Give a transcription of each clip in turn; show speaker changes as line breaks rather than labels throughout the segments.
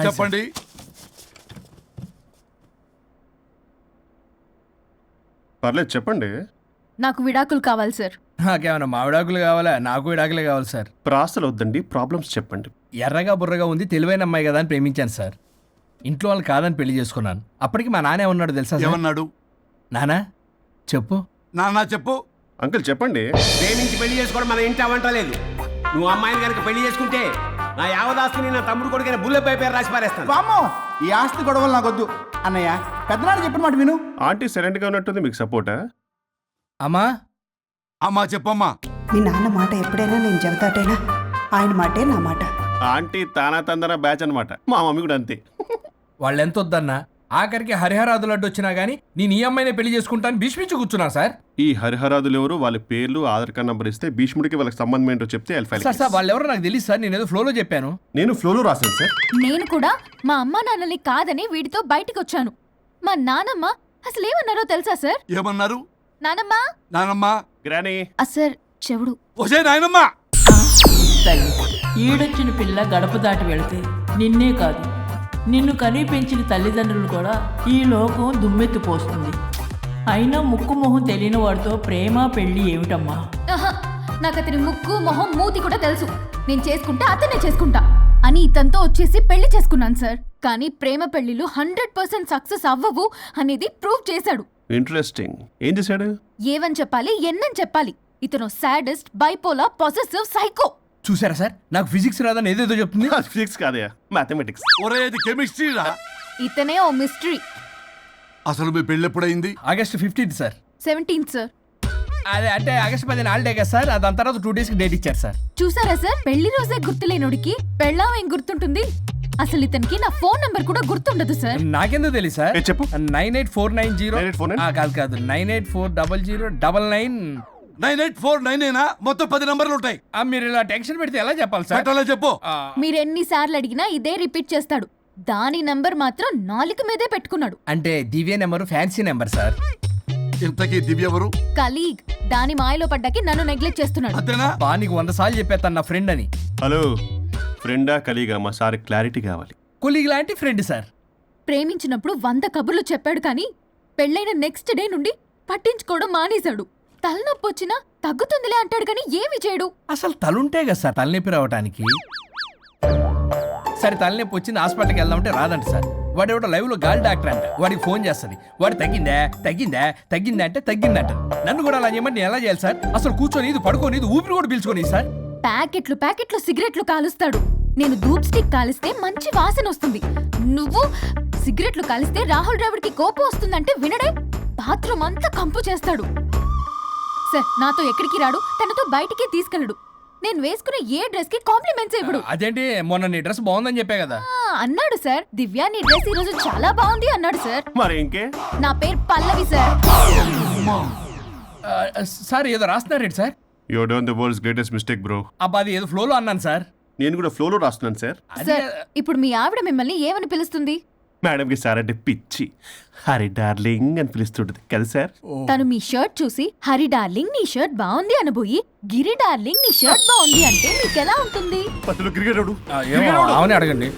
చెప్పండి.
పర్లేదు చెప్పండి.
నాకు విడాకులు కావాలి సార్.
నాకేమన్నా మా విడాకులు కావాలా? నాకు విడాకులే కావాలి సార్.
ప్రాసలు వద్దండి, ప్రాబ్లమ్స్ చెప్పండి.
ఎర్రగా బుర్రగా ఉంది, తెలివైన అమ్మాయి కదా అని ప్రేమించాను సార్. ఇంట్లో వాళ్ళు కాదని పెళ్లి చేసుకున్నాను. అప్పటికి మా నాన్న ఏమన్నాడు తెలుసా సార్?
ఏమన్నాడు?
నానా చెప్పు.
నాన్న చెప్పు.
అంకుల్ చెప్పండి.
ప్రేమించి పెళ్లి చేసుకోవడం మన ఇంటి అవంటలేదు. నువ్వు అమ్మాయిని కనుక పెళ్లి చేసుకుంటే నా యావదాస్తిని నా తమ్ముడు కొడుకైన బుల్లెపై పేరు రాసి పారేస్తాను.
వామ్మో, ఈ ఆస్తి గొడవలు నాకొద్దు. అన్నయ్య, పెద్దనాడు చెప్పిన మాట విను.
ఆంటీ సైలెంట్గా ఉన్నట్టుంది, మీకు సపోర్టా?
అమ్మా
అమ్మా చెప్పమ్మా.
మీ నాన్న మాట ఎప్పుడైనా నేను చెబుతాటేనా? ఆయన మాటే నా మాట.
ఆంటీ తానా తందన బ్యాచ్ అనమాట. మా మమ్మీ కూడా అంతే.
వాళ్ళు ఎంత వద్దన్నా ఆఖరికి హరిహరాదులు అడ్డు వచ్చినా గానీ నేను ఈ అమ్మాయినే పెళ్లి చేసుకుంటాను భీష్మించి కూర్చున్నా సార్.
ఈ హరిహరాదులు ఎవరు, వాళ్ళ పేర్లు, ఆధార్ కార్డ్ నంబర్ ఇస్తే భీష్ముడికి వాళ్ళకి సంబంధం ఏంటో చెప్తే
సార్ వాళ్ళు ఎవరో నాకు తెలియదు సార్. నేను ఏదో ఫ్లోలో చెప్పాను.
నేను ఫ్లోలో రాశాను సార్.
నేను కూడా మా అమ్మా నాన్నని కాదని వీడితో బయటికి వచ్చాను. మా నానమ్మ అసలు ఏమన్నారో తెలుసా సార్?
ఏమన్నారు?
నానమ్మ
నానమ్మా.
గ్రానీ.
సార్ చెవుడు.
ఒసే నాయనమ్మా.
తల్లి, ఈడొచ్చిన పిల్ల గడప దాటి వెళితే నిన్నే కాదు, నిన్ను కనీ పెంచిన తల్లిదండ్రులు కూడా ఈ లోకం దుమ్మెత్తిపోస్తుంది. అయినా ముక్కు మొహం తెలియని వాడితో ప్రేమ పెళ్లి ఏమిటమ్మా?
నాకు అతని ముక్కు మొహం మూతి కూడా తెలుసు. నేను చేసుకుంటా అతనే చేసుకుంటా అని ఇతనితో వచ్చేసి పెళ్లి చేసుకున్నాను సార్. కానీ ప్రేమ పెళ్లిలు 100% సక్సెస్ అవ్వవు అనేది ప్రూవ్ చేశాడు.
ఇంట్రెస్టింగ్. ఏం చేశాడు?
ఏవని చెప్పాలి, ఎన్నని చెప్పాలి. ఇతను సాడెస్ట్, బైపోలా, పొసెసివ్, సైకో.
చూసారా సార్, నాకు ఫిజిక్స్ రాదని ఏదేదో చెప్తుంది.
ఫిజిక్స్ కాదయా, మ్యాథమెటిక్స్.
ఒరే ఇది కెమిస్ట్రీ రా.
ఇతనే ఓ మిస్టరీ.
అసలు మీ పెళ్ళి ఎప్పుడైంది?
August 15 sir.
17th sir.
అదే అంటే ఆగస్ట్ 10 హాలిడే కదా సార్. దాని తర్వాత 2 days డేట్ ఇచ్చారు సార్.
చూసారా సార్, పెళ్లి రోజే గుర్తులేనుడికి పెళ్ళాం ఏం గుర్తుంటుంది? అసలు ఇతనికి నా ఫోన్ నంబర్ కూడా గుర్తుండదు సార్.
నాకెందుకు తెలియదు సార్?
చెప్పు.
98490 కాదు 9840099.
9849 మొత్తం 10 నంబర్లు ఉంటాయి.
మీరు ఇలా టెన్షన్ పెడితే ఎలా చెప్పాలి సార్?
పెట్టాలో చెప్పు.
మీరు ఎన్నిసార్లు అడిగినా ఇదే రిపీట్ చేస్తాడు. దాని నంబర్ మాత్రం 4 మీదే పెట్టుకున్నాడు.
అంటే దివ్య నెంబర్ ఫ్యాన్సీ నెంబర్ సార్.
ఇంతకీ దివ్య ఎవరు?
కలీగ్. దాని మాయలో పడ్డాకి నన్ను నెగ్లెక్ట్ చేస్తున్నాడు.
అంతేనా?
నీకు 100 సార్లు చెప్పేస్తాను నా ఫ్రెండ్ అని.
హలో, ఫ్రెండా కలీగా? మా సార్ క్లారిటీ కావాలి.
కొలీగ్ లాంటి ఫ్రెండ్ సార్.
ప్రేమించినప్పుడు 100 కబుర్లు చెప్పాడు కానీ పెళ్ళైన నెక్స్ట్ డే నుండి పట్టించుకోవడం మానేశాడు. తలనొప్పి వచ్చినా తగ్గుతుందిలే అంటాడు కానీ ఏమి చేయడు.
అసలు తలుంటే కదా సార్ తలనొప్పి రావడానికి. సరే తలనొప్పి వచ్చింది హాస్పిటల్కి వెళ్దామంటే రాదంట సార్. వాడు ఎవడో లైవ్ లో గాలి డాక్టర్ అంట. వాడికి ఫోన్ చేస్తుంది. వాడు తగ్గిందా అంటే తగ్గిందంట. నన్ను కూడా అలా చేయమంటే నేను ఎలా చేయాలి సార్? అసలు కూర్చొని ఇది పడుకోని ఇది ఊపిరి కూడా పీల్చుకొని సార్.
ప్యాకెట్లు సిగరెట్లు కాలుస్తాడు. నేను ధూప్ స్టిక్ కాలిస్తే మంచి వాసన వస్తుంది. నువ్వు సిగరెట్లు కాలిస్తే రాహుల్ ద్రావిడ్కి కోపం వస్తుందంటే వినడే. బాత్రూమ్ అంతా కంపు చేస్తాడు. సార్ నాతో ఎక్కడికి రాడు, తనతో బయటికి తీసుకెళ్ళడు. నేను వేసుకునే ఏ డ్రెస్ కి కాంప్లిమెంట్స్ ఇవ్వడు.
అదేంటి, మొన్న నీ డ్రెస్ బాగుందని చెప్పా కదా.
అన్నాడు సార్. దివ్య నీ డ్రెస్ ఈ రోజు చాలా బాగుంది అన్నాడు సార్.
మరి ఇంకే?
నా పేరు పల్లవి సార్.
సార్ ఏదో రాస్తున్నారేంటి sir?
You done the world's greatest mistake bro.
అబ్బా అది ఏదో ఫ్లోలో అన్నాను సార్.
నేను కూడా ఫ్లోలో రాస్తున్నాను సార్.
సార్ ఇప్పుడు మీ ఆవిడ మిమ్మల్ని ఏమని పిలుస్తుంది?
మేడంకి సార్ అంటే పిచ్చి. హరి డార్లింగ్ అని పిలుస్తుంటది కదా సార్.
తను మీ షర్ట్ చూసి హరి డార్లింగ్ నీ షర్ట్ బాగుంది అనబోయి గిరి డార్లింగ్ నీ షర్ట్ బాగుంది అంటే మీకెలా ఉంటుంది?
పత్తులు క్రికెట్
అవునే అడగండి.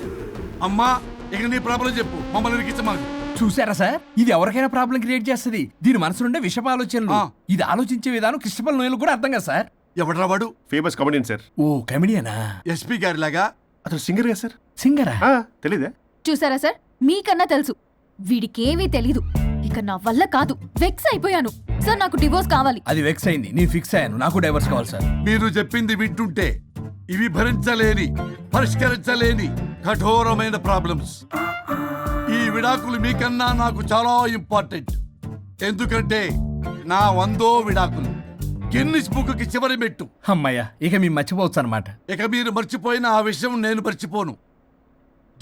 అమ్మా ఇక నీ ప్రాబ్లం చెప్పు, మమ్మల్ని ఇరికించమాకు.
చూసారా సార్, ఇది ఎవరికైనా ప్రాబ్లం క్రియేట్ చేస్తుంది. దీని మనసు నుండే విషప ఆలోచనలు. ఇది ఆలోచించే విధానం కృష్ణపల్ నోయలు కూడా అర్థం కదా సార్.
ఎవడ్రా వాడు?
Famous comedian sir.
ఓ కమెడియనా?
ఎస్పీ గారి లాగా.
అతను సింగర్ గా సార్.
సింగరా?
తెలీదా?
చూసారా సార్, మీకన్నా తెలుసు. వీడికేమీ తెలీదు. ఇక నా వల్ల కాదు, వెక్స్ అయిపోయాను సార్. నాకు డివోర్స్ కావాలి.
అది వెక్స్ అయింది, నేను ఫిక్స్ అయ్యాను. నాకు డైవర్స్ కావాలి సార్.
మీరు చెప్పింది వింటుంటే ఇవి భరించలేని, పరిష్కరించలేని కఠోరమైన ప్రాబ్లమ్స్. ఈ విడాకులు మీకన్నా నాకు చాలా ఇంపార్టెంట్. ఎందుకంటే నా 100వ విడాకులు గిన్నిస్ బుక్కి చివరి మెట్టు.
అమ్మయ్యా, ఇక మేము మర్చిపోవచ్చు అనమాట.
ఇక మీరు మర్చిపోయిన ఆ విషయం నేను మర్చిపోను.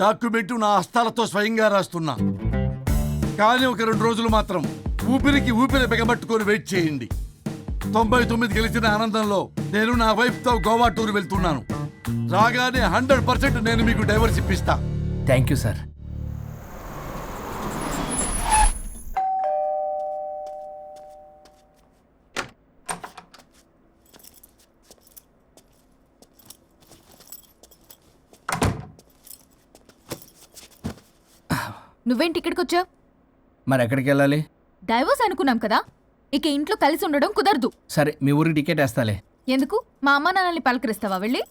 డాక్యుమెంటు నా హస్తాలతో స్వయంగా రాస్తున్నా. కానీ ఒక 2 రోజులు మాత్రం ఊపిరికి ఊపిరి బిగబట్టుకొని వెయిట్ చేయండి. 99 గెలిచిన ఆనందంలో నేను నా వైఫ్తో గోవా టూర్ వెళ్తున్నాను. రాగానే 100% నేను మీకు డైవర్స్ ఇప్పిస్తా.
Thank you sir.
నువ్వేంటి ఇక్కడికి వచ్చావు?
మరి ఎక్కడికి వెళ్ళాలి?
డైవోర్స్ అనుకున్నాం కదా, ఇక ఇంట్లో కలిసి ఉండడం కుదరదు.
సరే మీ ఊరికి టికెట్ వేస్తాలే.
ఎందుకు? మా అమ్మ నాన్నల్ని పలకరిస్తావా వెళ్ళి?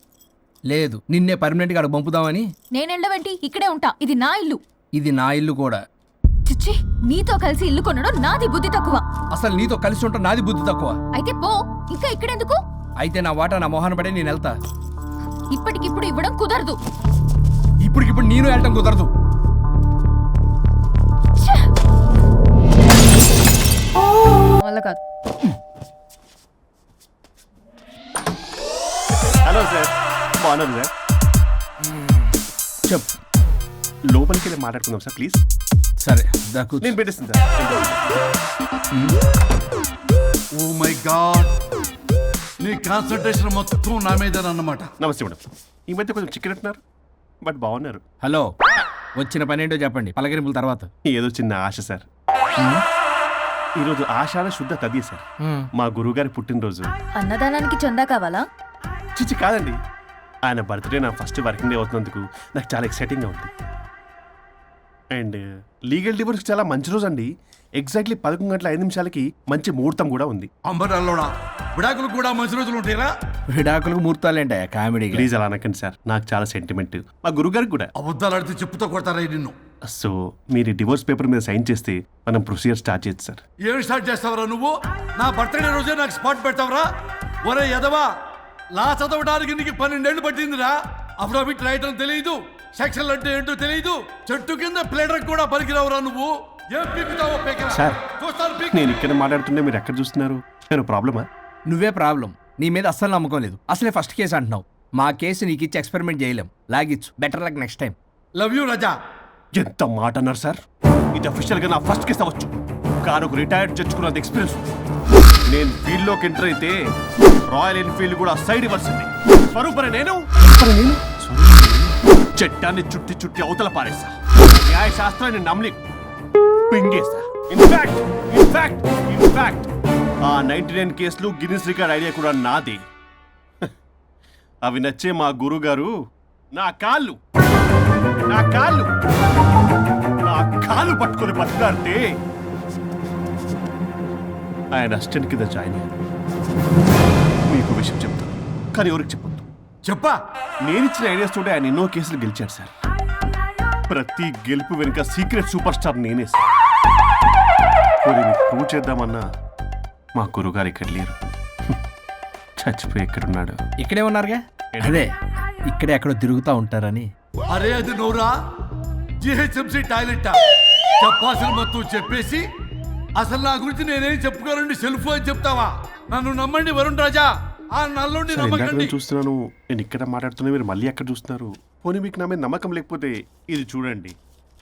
లేదు, నిన్నే పర్మనెంట్గా అక్కడ పంపుదామని.
నేనెళ్ళవేంటి? ఇక్కడే ఉంటా. ఇది నా ఇల్లు.
ఇది నా ఇల్లు కూడా.
చిచ్చి, నీతో కలిసి ఇల్లు కొనడం నాది బుద్ధి తక్కువ.
అసలు నీతో కలిసి ఉంటా నాది బుద్ధి తక్కువ.
అయితే పో, ఇంకా ఇక్కడెందుకు?
అయితే నా వాటా నా మొహాన పడే నేను వెళ్తా.
ఇప్పటికిప్పుడు ఇవ్వడం కుదరదు.
ఇప్పటికిప్పుడు నేను వెళ్ళటం కుదరదు.
ఛే! వల్ల కాదు.
హలో సార్, బాగున్నారు సార్?
చెప్పు.
లోపలికి వెళ్ళి మాట్లాడుకుందాం సార్ ప్లీజ్.
సరే దాకు
నేను పెట్టేస్తాను సార్.
ఓ మై గాడ్, నీ కాన్సన్ట్రేషన్ మొత్తం నా మీదనన్నమాట.
నమస్తే మేడం. ఈ మధ్య కొంచెం చికెన్ అంటున్నారు, బట్ బాగున్నారు.
హలో, వచ్చిన పని ఏంటో చెప్పండి, పలకరింపుల తర్వాత.
ఏదో చిన్న ఆశ సార్. ఈరోజు ఆషాఢ శుద్ధ తదియ సార్, మా గురువుగారి పుట్టినరోజు.
అన్నదానానికి చందా కావాలా?
చిచ్చి కాదండి, ఆయన బర్త్డే నా ఫస్ట్ వర్కింగ్ డే అవుతున్నందుకు నాకు చాలా ఎక్సైటింగ్గా ఉంది. అండ్ లీగల్ డివోర్స్కి చాలా మంచి రోజు అండి. ఎగ్జాక్ట్లీ 11:05 మంచి ముహూర్తం కూడా ఉంది.
అంబరాల్లోడా విడాకులు కూడా మంచి రోజులు ఉంటాయిరా?
విడాకులకు ముహూర్తాలేంటా కామెడీ?
ప్లీజ్ అలా అనకండి సార్, నాకు చాలా సెంటిమెంట్, మా గురుగారికి కూడా.
అబద్ధాలు ఆడితే చెప్పుతో కొడతారా నిన్ను?
సో మీరు డివోర్స్ పేపర్ మీద సైన్ చేస్తే మనం ప్రొసీజర్ స్టార్ట్ చేయొచ్చు సార్.
ఏమి స్టార్ట్ చేస్తావరా నువ్వు? నా బర్త్డే రోజే నాకు స్పాట్ పెడతావరా? ఒరే ఎదవా, లా చదవడానికి నీకు 12 ఏళ్ళు పట్టిందిరా. అఫిడవిట్ రాయటం తెలియదు, సెక్షన్లు అంటే ఏంటో తెలియదు, చెట్టు కింద ప్లేడర్ కూడా పనికిరావురా నువ్వు. ఏం పీకుతావో పీకరా.
సార్,
చూస్తాను పీకు.
నేను ఇక్కడ మాట్లాడుతుంటే మీరు ఎక్కడ చూస్తున్నారు? నేను ప్రాబ్లమా?
నువ్వే ప్రాబ్లం. నీ మీద అస్సలు నమ్మకం లేదు. అసలే ఫస్ట్ కేసు అంటున్నావు. మా కేసు నీకు ఇచ్చి ఎక్స్పెరిమెంట్ చేయలేం. లాగిచ్చు. Better luck next time.
Love you Raza.
ఎంత మాట అన్నారు సార్? ఇది అఫీషియల్గా నా ఫస్ట్ కేసు అవ్వచ్చు, కానీ ఒక రిటైర్డ్ జడ్జ్కున్నంత ఎక్స్పీరియన్స్. నేను ఫీల్డ్లోకి ఎంటర్ అయితే రాయల్ ఎన్ఫీల్డ్ కూడా సైడ్ ఇవ్వాల్సింది. స్వరూపరే నేను చట్టాన్ని చుట్టి చుట్టి అవతల పారేసా. న్యాయ శాస్త్రాన్ని నమ్మి పింగేసా. ఇన్ఫాక్ట్ ఆ 99 కేసులు గిన్నిస్ రికార్డ్ ఐడియా కూడా నాది. అవి నచ్చే మా గురుగారు నా కాళ్ళు పట్టుకొని బతుకాడితే ఆయన అసిస్టెంట్ కింద జాయిన్ అయ్యాను. మీకు విషయం చెప్తాను, కానీ ఎవరికి చెప్పొద్దు.
చెప్పా.
నేనిచ్చిన ఐడియాస్ తోటి ఆయన ఎన్నో కేసులు గెలిచాడు సార్. ప్రతి గెలుపు వెనుక సీక్రెట్ సూపర్ స్టార్ నేనే సార్. ప్రూవ్ చేద్దామన్నా మా గురుగారు ఇక్కడ లేరు. చచ్చిపోయి ఎక్కడున్నాడు?
ఇక్కడే ఉన్నారుగా. అదే ఇక్కడే ఎక్కడో తిరుగుతూ ఉంటారని.
అరే అది నోరా, జిహెచ్ఎంసీ టాయిలెట్ చెప్పాల్సిన మొత్తం చెప్పేసి అసలు నా గురించి నేనేం చెప్పుకోనండి సెల్ఫ్ అని చెప్తావా? నన్ను నమ్మండి వరుణ్ రాజా, ఆ నల్లుండి
సార్, ఇందాక
నమ్మకండి.
నేను చూస్తున్నాను, నేను ఇక్కడ మాట్లాడుతున్నా, మీరు మళ్ళీ ఎక్కడ చూస్తున్నారు? పోనీ మీకు నా మీద నమ్మకం లేకపోతే ఇది చూడండి,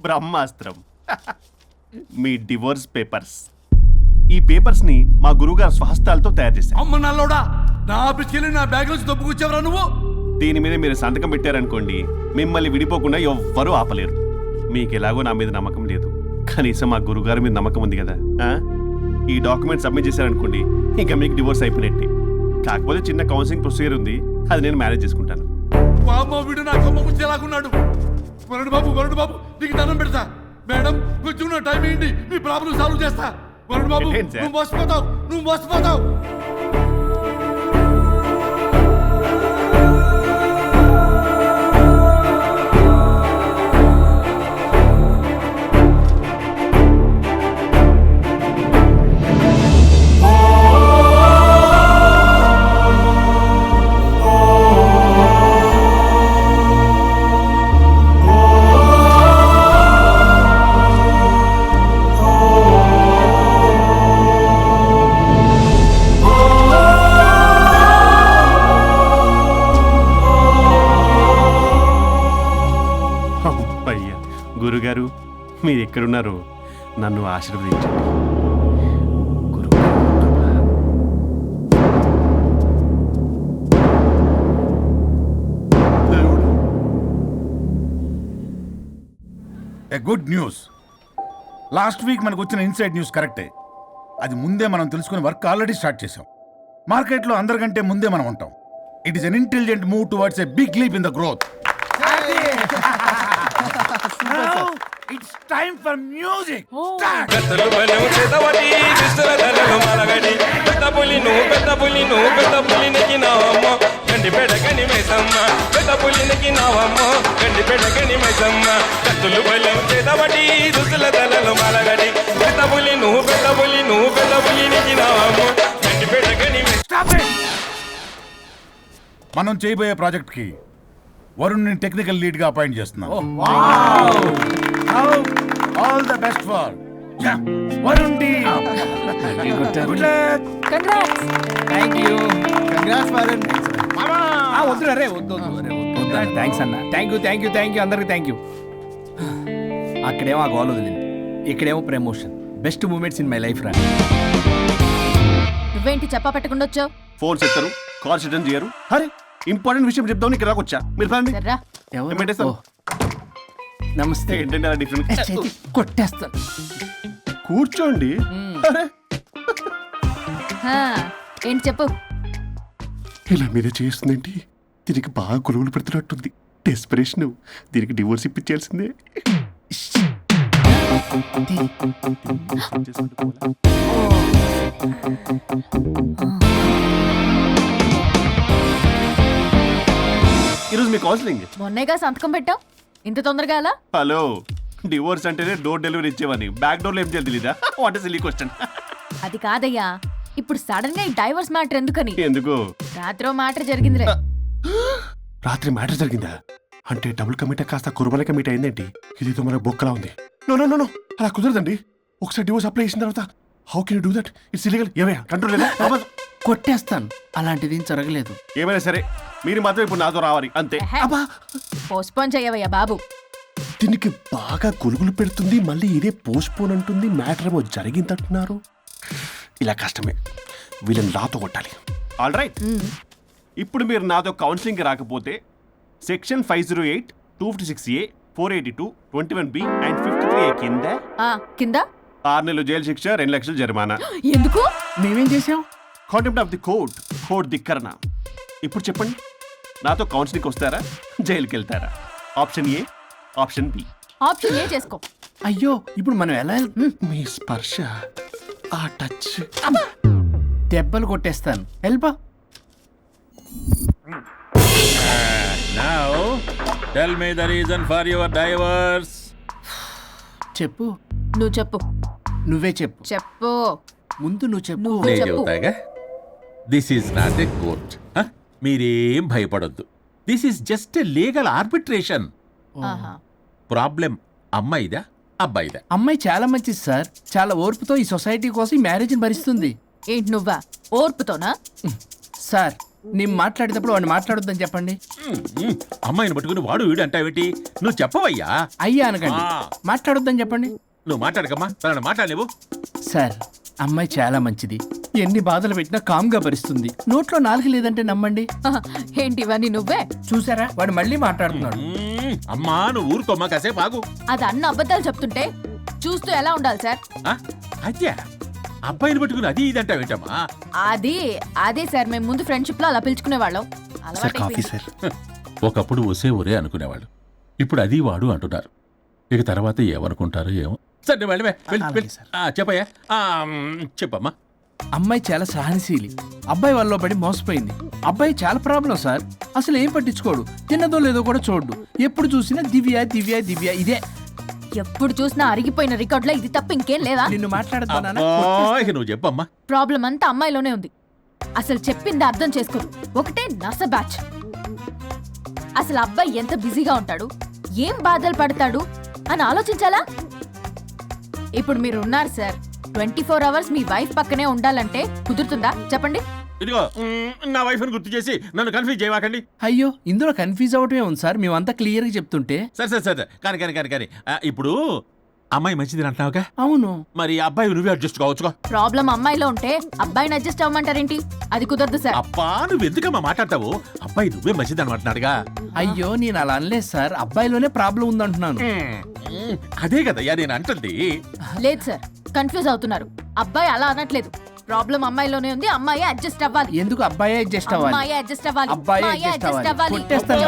బ్రహ్మాస్త్రం. మీ డివోర్స్ పేపర్స్. ఈ పేపర్స్ ని మా గురువుగారు స్వహస్తాలతో తయారు చేశారు.
అమ్మ నల్లోడా, నా ఆఫీస్కి వెళ్ళి నా బ్యాగ్ నుంచి దొబ్బుకొచ్చావరా నువ్వు?
దీని మీద మీరు సంతకం పెట్టారనుకోండి, మిమ్మల్ని విడిపోకుండా ఎవ్వరూ ఆపలేరు. మీకు ఎలాగో నా మీద నమ్మకం లేదు, కనీసం మా గురుగారి మీద నమ్మకం ఉంది కదా. ఈ డాక్యుమెంట్ సబ్మిట్ చేశారనుకోండి, ఇంకా మీకు డివోర్స్ అయిపోయినట్టే. కాకపోతే చిన్న కౌన్సిలింగ్ ప్రొసీజర్ ఉంది, అది నేను మేనేజ్ చేసుకుంటాను.
వామ్మో, వీడు నా కొమ్మ ముంచి ఎలాగున్నాడు. వరుణ్ బాబు నీకు దండం పెడతా. మేడం కొంచెం నా టైం ఏంటి, మీ ప్రాబ్లం సాల్వ్ చేస్తా. వరుణ్ బాబు,
ఏంటి సార్?
నువ్వు మోసపోతావు.
అయ్యా గురుగారు, మీరు ఎక్కడున్నారో నన్ను ఆశీర్వదించండి.
A good news. Last week మనకు వచ్చిన ఇన్సైడ్ న్యూస్ కరెక్టే. అది ముందే మనం తెలుసుకుని వర్క్ ఆల్రెడీ స్టార్ట్ చేసాం. మార్కెట్లో అందరికంటే ముందే మనం ఉంటాం. It is an intelligent move towards a big leap in the growth. It's time for music
పెద్దలు బలెం చేతబడి దుస్తుల ధరలు మలగడి పెద్ద పులి నువ్వు నెక్కినావమ్మ గండి పెడగని మైసమ్మ పెద్ద పులి నెక్కినావమ్మ గండి పెడగని మైసమ్మ పెద్దలు బలెం చేతబడి దుస్తుల ధరలు మలగడి పెద్ద పులి నువ్వు నెక్కినావమ్మ గండి పెడగని
మనం చేయబోయే ప్రాజెక్ట్ కి వరుణ్ టెక్నికల్ లీడ్ గా అపాయింట్ చేస్తున్నాం. All the best for Varun team. Good luck.
Congrats.
Thank you.
Congrats Varun.
వద్దురా రే వద్దు థ్యాంక్స్ అన్న. థ్యాంక్ యూ అందరికి థ్యాంక్ యూ. అక్కడేమో ఆ గోల్ వదిలింది, ఇక్కడేమో promotion. Best moments in my life రా.
నువ్వేంటి చెప్పా పెట్టకుండా వచ్చావు?
ఫోన్ చెప్తారు, కాల్స్ అటెండ్ చేయరు. అరే ఇంపార్టెంట్ విషయం చెప్దాం ఇక్కడ రాకొచ్చా. మీరు ఫ్యామిలీ
సర్రా.
నమస్తే.
ఏంటంటే అలా డిఫరెంట్.
కొట్టేస్తాను.
కూర్చోండి. అరే
హా, ఏంటి చెప్పు.
ఇలా మీరే చేస్తుందండి. దీనికి బాగా గొలుగులు పెడుతున్నట్టుంది. డెస్పరేషన్. దీనికి డివోర్స్ ఇప్పించాల్సిందే. ఈరోజు మీ కౌన్సిలింగ్.
మొన్నేగా సంతకం పెట్టావు, ఇంత తొందరగా అలా?
హలో, డివోర్స్ అంటేనే డోర్ డెలివరీ ఇచ్చేవని బ్యాక్ డోర్ లో ఏం చేయాలి తెలీదా? What is silly question.
అది కాదయ్యా, ఇప్పుడు సడన్ గా ఈ డైవర్స్ మ్యాటర్ ఎందుకని?
ఎందుకు?
రాత్రో మ్యాటర్ జరిగిందిలే.
రాత్రి మ్యాటర్ జరిగిందా? అంటే డబుల్ కమిట్ కాస్త కుర్బల కమిట్ అయిందేంటి? ఇది మన బొక్కలా ఉంది. నో నో నో నో, అలా కుదరదండి. ఒకసారి డివోర్స్ అప్లై చేసిన తర్వాత how can you do that? It's illegal. ఏమయ్యా కంట్రోల్ లేదా?
కొట్టేస్తాను. అలాంటిది ఏం జరగలేదు.
ఏమైనా సరే మీరు మాత్రం ఇప్పుడు నాతో రావాలి అంతే.
పోస్ట్పోన్ చెయ్యవయ్యా బాబు.
దీనికి బాగా గొలుగులు పెడుతుంది, మళ్ళీ ఇదే పోస్ట్పోన్ అంటుంది. మ్యాటర్ ఏమో జరిగిందంటున్నారు. ఇలా కష్టమే. వీళ్ళని నాతో కొట్టాలి. ఆల్ రైట్, ఇప్పుడు మీరు నాతో కౌన్సిలింగ్కి రాకపోతే section 508, 256A, 482, 21B and 53A కింద
కింద
6 నెలలు జైలు శిక్ష, 2 లక్షలు జరిమానా.
ఎందుకు?
మేమేం చేసాం?
కాంటెంప్ట్ ఆఫ్ ది కోర్ట్ ధిక్కరణ. ఇప్పుడు చెప్పండి, నాతో కౌన్సిలింగ్కి వస్తారా, జైలుకి వెళ్తారా? Option A, option B.
Option A చేసుకో.
అయ్యో, ఇప్పుడు మనం ఎలా?
మీ స్పర్శ, ఆ టచ్.
దెబ్బలు కొట్టేస్తాను. వెళ్ళిపో.
Now, tell me the reason for your divorce.
చెప్పు.
నువ్వు చెప్పు.
నువ్వే చెప్పు.
చెప్పు.
ముందు నువ్వు చెప్పు.
నువ్వు
నేను
చెప్పు.
చెబుతాగా. This is not a court. మీరేం భయపడొద్దు. This is just a legal arbitration.
ఆహా.
ప్రాబ్లం అమ్మాయిదా అబ్బాయిదా?
అమ్మాయి చాలా మంచిది సార్. చాలా ఓర్పుతో ఈ సొసైటీ కోసం ఈ మ్యారేజ్ని భరిస్తుంది.
ఏంటి నువ్వా ఓర్పుతోనా?
సార్, నేను మాట్లాడేటప్పుడు వాడిని మాట్లాడొద్దని చెప్పండి.
అమ్మాయిని పట్టుకుని వాడు వీడు అంటావేటి? నువ్వు చెప్పవయ్యా.
అయ్యా అనకండి. మాట్లాడొద్దని చెప్పండి.
నువ్వు మాట్లాడకమ్మా, తనని మాట్లాడలేవు.
సార్, అమ్మాయి చాలా మంచిది. ఎన్ని బాధలు పెట్టినా కామ్గా భరిస్తుంది. నోట్లో నాలుగు లేదంటే నమ్మండి.
ఆహా. ఏంటి ఇవన్నీ నువ్వే?
చూసారా, వాడు మళ్ళీ మాట్లాడుతున్నాడు.
అమ్మా నువ్వు ఊరుకోమ్మా, కాసేపు ఆగు.
అది అన్న అబద్ధాలు చెప్తుంటే చూస్తూ ఎలా ఉండాలి సార్?
అద్యా అబ్బాయిని పట్టుకుని అది ఇది అంటావేంటమ్మా?
అదే సార్, మేము ముందు ఫ్రెండ్షిప్ లో అలా పిలుచుకునే వాళ్ళం.
ఒకప్పుడు ఒసే ఒరే అనుకునేవాళ్ళు, ఇప్పుడు అది వాడు అంటున్నారు. ఇక తర్వాత ఏమనుకుంటారో ఏమో. సరే చెప్పయ్యా. చెప్పమ్మా.
అమ్మాయి చాలా సహనశీలి. అబ్బాయి వాళ్ళలో పడి మోసపోయింది. అబ్బాయి చాలా ప్రాబ్లం సార్. అసలు ఏం పట్టించుకోడు. తిన్నదో లేదో కూడా చూడు. ఎప్పుడు చూసినా దివ్య దివ్య దివ్య ఇదే.
ఎప్పుడు చూసినా అరిగిపోయిన రికార్డ్ లో ఇది తప్ప ఇంకేం లేదా?
నిన్ను మాట్లాడతానా?
నువ్వు చెప్పమ్మా.
ప్రాబ్లం అంతా అమ్మాయిలోనే ఉంది. అసలు చెప్పింది అర్థం చేసుకోదు. ఒకటే నస బ్యాచ్. అసలు అబ్బాయి ఎంత బిజీగా ఉంటాడు, ఏం బాధలు పడతాడు అని ఆలోచించాలా? ఇప్పుడు మీరు ఉన్నారు సార్, 24 అవర్స్ మీ వైఫ్ పక్కనే ఉండాలంటే కుదురుతుందా చెప్పండి?
ఇదిగో నా వైఫ్ ని గుర్తు చేసి నన్ను కన్ఫ్యూజ్ చేయవాకండి.
అయ్యో, ఇందులో కన్ఫ్యూజ్ అవటమే ఉంది సార్. మేమంతా క్లియర్ గా చెప్తుంటే.
సరే కానీ ఇప్పుడు అమ్మాయి మంచిది అంటున్నావుగా?
అవును.
మరి అబ్బాయి నువ్వే అడ్జస్ట్ కావచ్చుగా.
ప్రాబ్లం అమ్మాయిలో ఉంటే అబ్బాయిని అడ్జస్ట్ అవ్వమంటారేంటి? అది కుదరదు సార్.
అబ్బా నువ్వు ఎందుకమ్మా మాట్లాడతావు? అబ్బాయి నువ్వే మంచిది అనమాటున్నాడుగా.
అయ్యో, నేను అలా అనలేదు సార్. అబ్బాయిలోనే ప్రాబ్లం ఉందంటున్నాను.
అదే కదయ్యా నేను అంటుంది.
లేదు సార్, కన్ఫ్యూజ్ అవుతున్నారు. అబ్బాయి అలా అనట్లేదు. ప్రాబ్లం అమ్మాయిలోనే ఉంది. అమ్మాయి అడ్జస్ట్ అవ్వాలి.
ఎందుకు అబ్బాయి అడ్జస్ట్ అవ్వాలి?
అమ్మాయి అడ్జస్ట్ అవ్వాలి.
అబ్బాయి
అమ్మాయి
adjust
adjust
అవ్వాలి.
అవ్వాలి.
కొట్టేస్తాను.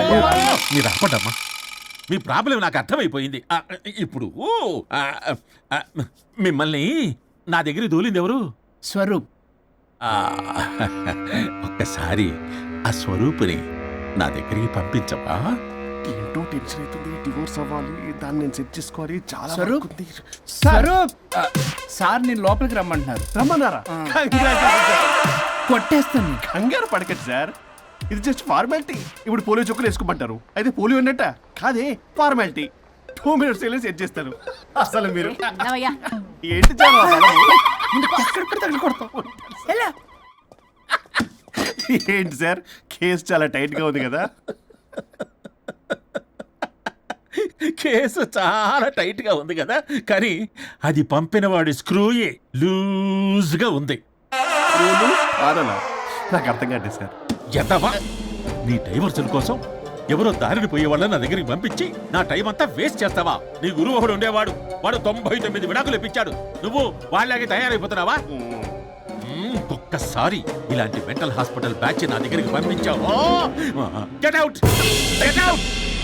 మీరు ఆపడమ్మా.
మీ ప్రాబ్లం నాకు అర్థమైపోయింది. ఇప్పుడు మిమ్మల్ని నా దగ్గర దూలింది ఎవరు?
స్వరూప్.
ఆ, ఒక్కసారి ఆ స్వరూపుని నా దగ్గరికి పంపించవా?
ఏంటో టెన్షన్ అవుతుంది, డివోర్స్ అవ్వాలి, దాన్ని నేను సెట్ చేసుకోవాలి, చాలా
స్వరూప్.
వర్క్ ఉంది.
స్వరూప్ సార్ నేను లోపలికి రమ్మంటున్నారు.
రమ్మన్నారా?
కొట్టేస్తాను నీకు.
కంగారు పడకండి సార్, ఇది జస్ట్ ఫార్మాలిటీ. ఇప్పుడు పోలియో చుక్కలు వేసుకోమంటారు, అయితే పోలియో ఉన్నట్ట కాదే, ఫార్మాలిటీ. 2 minutes సెట్ చేస్తాను. అసలు మీరు ఏంటి ఏంటి సార్, కేసు చాలా టైట్ గా ఉంది కదా?
కేసు చాలా టైట్ గా ఉంది కదా, కానీ అది పంపిన వాడి స్క్రూయే లూజ్ గా ఉంది.
ఆడనా? నాకు అర్థం కాదు సార్.
ఎదవా, నీ డైవర్సన్ కోసం ఎవరో దారిని పోయే వాళ్ళని నా దగ్గరికి పంపించి నా టైం అంతా వేస్ట్ చేస్తావా? నీ గురువు ఒకడు ఉండేవాడు, వాడు 99 విడాకులు ఇప్పించాడు. నువ్వు వాళ్ళలాగే తయారైపోతున్నావా? ఒక్కసారి ఇలాంటి మెంటల్ హాస్పిటల్ బ్యాచ్ నా దగ్గరికి పంపించావు, గెట్ అవుట్, గెట్ అవుట్.